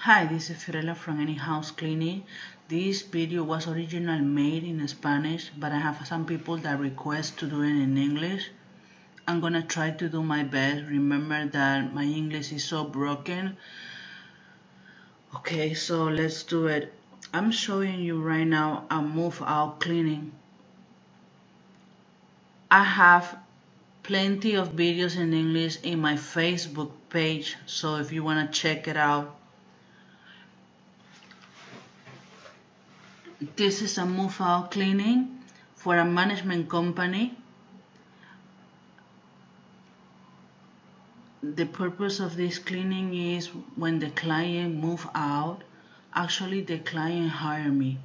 Hi, this is Fiorella from Any House Cleaning. This video was originally made in Spanish, but I have some people that request to do it in English. I'm gonna try to do my best. Remember that my English is so broken. Okay, so let's do it. I'm showing you right now a move out cleaning. I have plenty of videos in English in my Facebook page, so if you wanna check it out. This is a move out cleaning for a management company. The purpose of this cleaning is when the client move out. Actually, the client hired me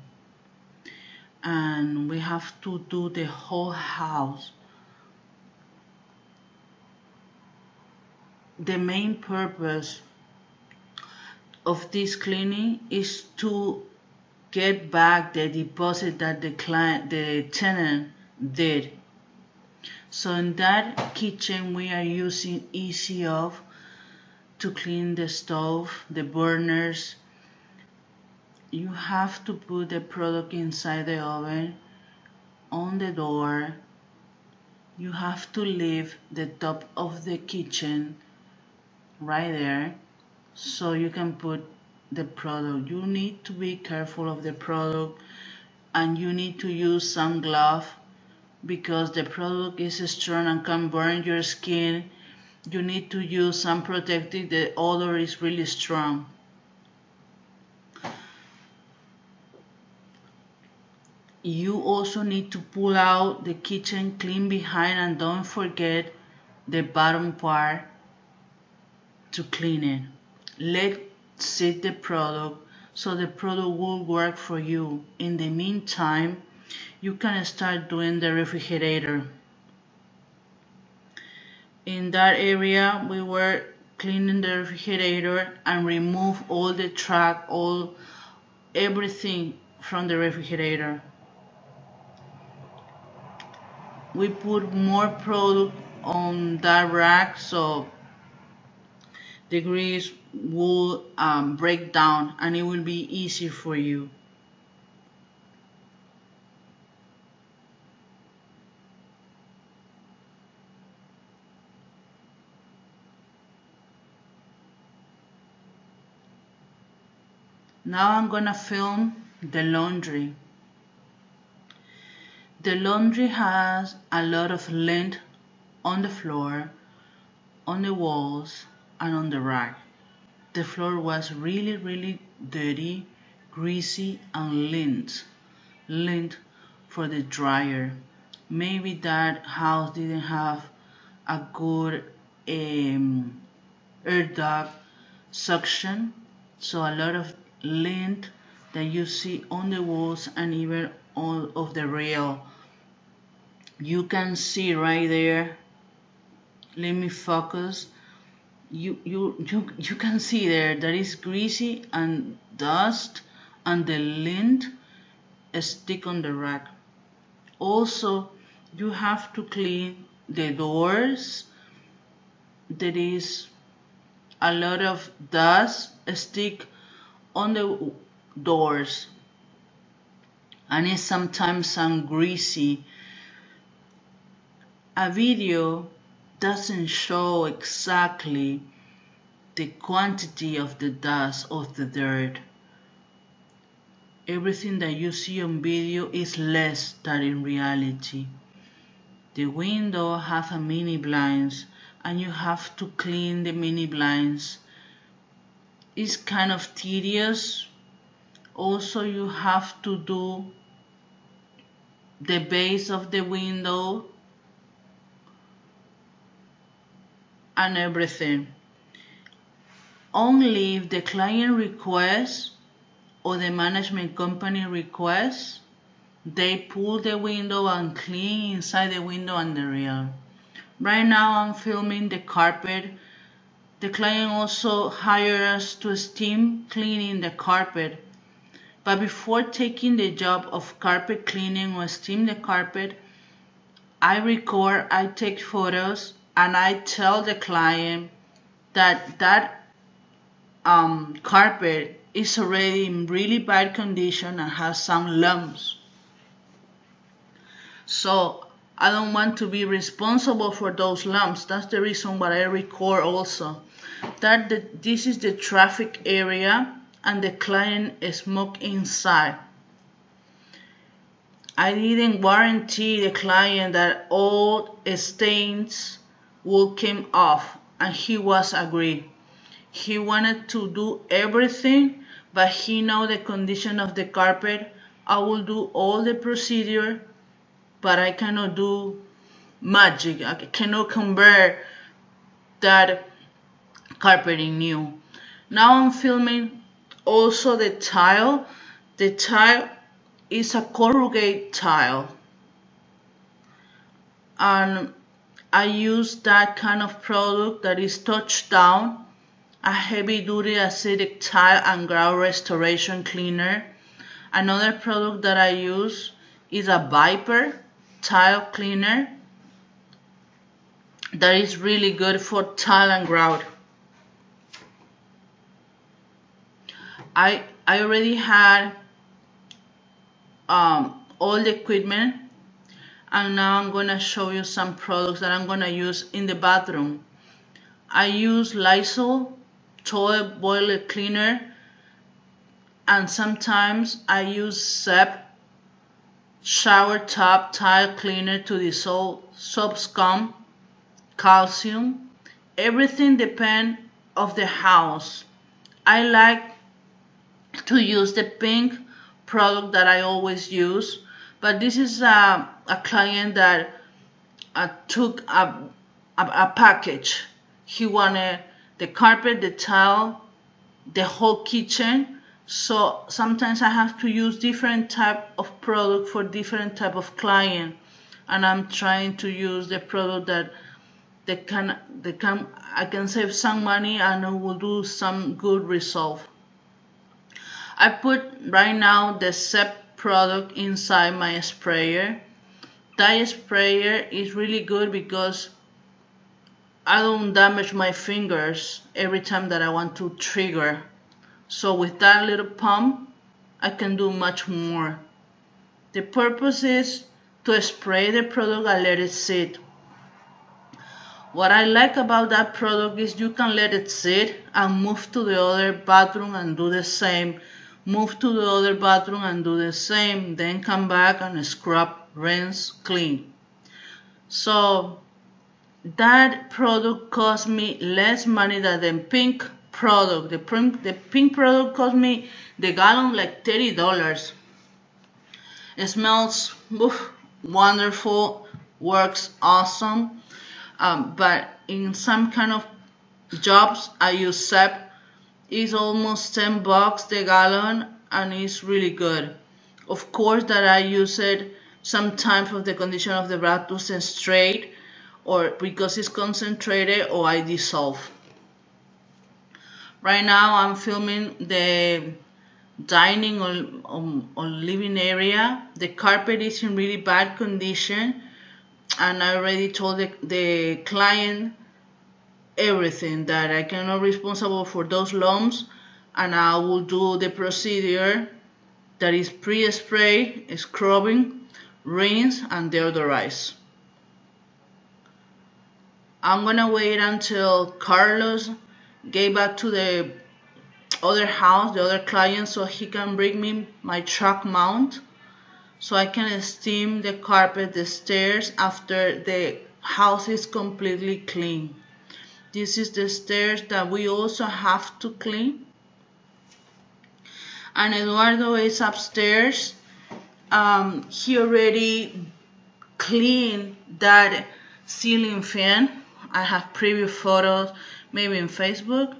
and we have to do the whole house. The main purpose of this cleaning is to get back the deposit that the tenant did. So in that kitchen we are using Easy Off to clean the stove, the burners. You have to put the product inside the oven, on the door. You have to leave the top of the kitchen right there so you can put the product. You need to be careful of the product and you need to use some glove because the product is strong and can burn your skin. You need to use some protective. The odor is really strong. You also need to pull out the kitchen, clean behind, and don't forget the bottom part to clean it. Let sit the product so the product will work for you. In the meantime, you can start doing the refrigerator. In that area, we were cleaning the refrigerator and remove all the track, everything from the refrigerator. We put more product on that rack so the grease will break down and it will be easier for you. Now I'm gonna film the laundry. The laundry has a lot of lint on the floor, on the walls, and on the rack. The floor was really dirty, greasy, and lint for the dryer. Maybe that house didn't have a good air duct suction, so a lot of lint that you see on the walls and even all of the rail. You can see right there. Let me focus. You can see there that is greasy and dust and the lint stick on the rack. Also, you have to clean the doors. There is a lot of dust stick on the doors and it's sometimes some greasy. A video doesn't show exactly the quantity of the dust of the dirt. Everything that you see on video is less than in reality. The window have a mini blinds and you have to clean the mini blinds. It's kind of tedious. Also, you have to do the base of the window and everything. Only if the client requests or the management company requests, they pull the window and clean inside the window and the rear. Right now I'm filming the carpet. The client also hired us to steam cleaning the carpet. But before taking the job of carpet cleaning or steam the carpet, I record, I take photos, and I tell the client that carpet is already in really bad condition and has some lumps. So I don't want to be responsible for those lumps. That's the reason why I record also. This is the traffic area and the client smoked inside. I didn't guarantee the client that all stains will come off, and he was agreed. He wanted to do everything, but he know the condition of the carpet. I will do all the procedure, but I cannot do magic. I cannot convert that carpet in new. Now I'm filming also the tile. The tile is a corrugated tile, and I use that kind of product that is touchdown, a heavy duty acidic tile and grout restoration cleaner. Another product that I use is a Viper tile cleaner that is really good for tile and grout. I already had all the equipment, and now I'm gonna show you some products that I'm gonna use in the bathroom. I use Lysol toilet boiler cleaner, and sometimes I use SEP shower tub tile cleaner to dissolve soap scum, calcium. Everything depends of the house. I like to use the pink product that I always use, but this is a client that took a package. He wanted the carpet, the tile, the whole kitchen. So sometimes I have to use different type of product for different type of client, and I'm trying to use the product that I can save some money and it will do some good result. I put right now the SEP product inside my sprayer. That sprayer is really good because I don't damage my fingers every time that I want to trigger. So with that little pump, I can do much more. The purpose is to spray the product and let it sit. What I like about that product is you can let it sit and move to the other bathroom and do the same. Move to the other bathroom and do the same. Then come back and scrub, rinse, clean. So that product cost me less money than the pink product. The pink product cost me the gallon like $30. It smells wonderful, works awesome. But in some kind of jobs I use SEP. It's almost $10 the gallon, and it's really good. Of course that I use it sometimes for the condition of the bathroom straight, or because it's concentrated, or I dissolve. Right now I'm filming the dining or living area. The carpet is in really bad condition, and I already told the client everything, that I cannot be responsible for those lumps, and I will do the procedure that is pre-spray, scrubbing, rinse, and deodorize. I'm gonna wait until Carlos get back to the other house, the other client, so he can bring me my truck mount so I can steam the carpet, the stairs after the house is completely clean. This is the stairs that we also have to clean. And Eduardo is upstairs. He already cleaned that ceiling fan. I have previous photos, maybe in Facebook.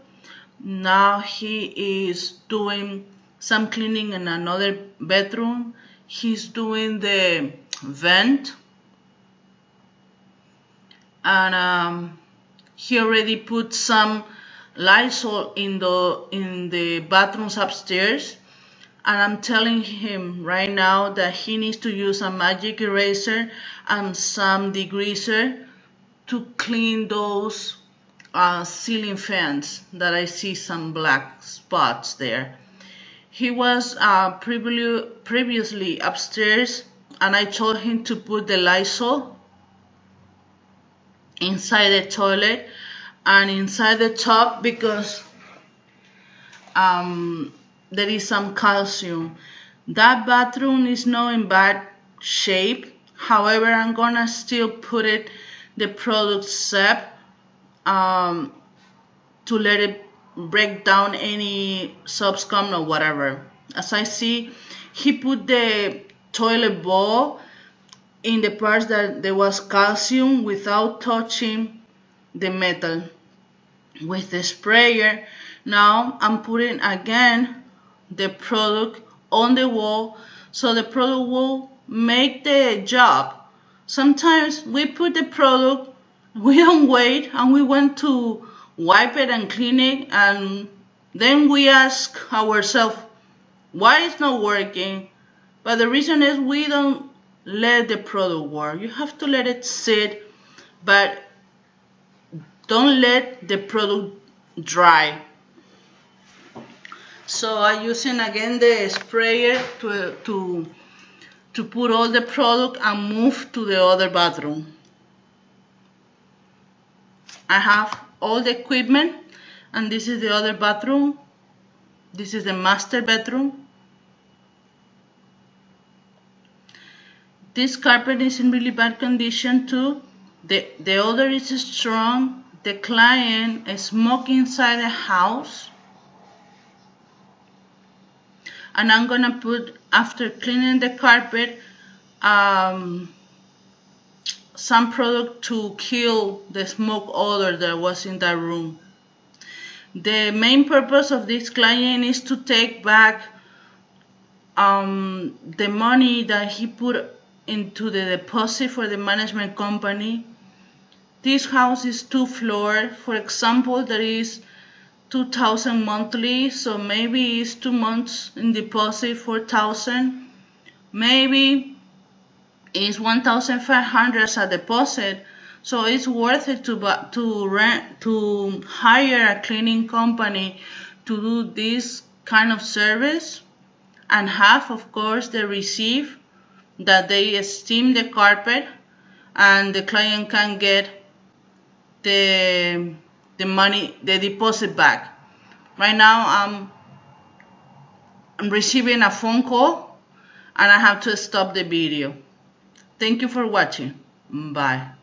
Now he is doing some cleaning in another bedroom. He's doing the vent. And he already put some Lysol in the bathrooms upstairs, and I'm telling him right now that he needs to use a magic eraser and some degreaser to clean those ceiling fans that I see some black spots there. He was previously upstairs, and I told him to put the Lysol inside the toilet and inside the tub because there is some calcium. That bathroom is not in bad shape. However, I'm gonna still put the product SEP to let it break down any subscum or whatever. As I see, he put the toilet bowl in the parts that there was calcium without touching the metal. With the sprayer, now I'm putting again the product on the wall so the product will make the job. Sometimes we put the product, we don't wait, and we want to wipe it and clean it, and then we ask ourselves why it's not working. But the reason is we don't let the product work. You have to let it sit, but don't let the product dry. So I'm using again the sprayer to put all the product and move to the other bathroom. I have all the equipment, and this is the other bathroom. This is the master bedroom. This carpet is in really bad condition too. The odor is strong. The client is smoking inside the house. And I'm gonna put, after cleaning the carpet, some product to kill the smoke odor that was in that room. The main purpose of this client is to take back the money that he put into the deposit for the management company. This house is 2 floors. For example, there is 2,000 monthly, so maybe it's 2 months in deposit, 4,000. Maybe it's 1,500 as a deposit. So it's worth it to hire a cleaning company to do this kind of service, and have, of course, the receipt that they steam the carpet, and the client can get the money, the deposit back. Right now I'm receiving a phone call and I have to stop the video. Thank you for watching. Bye.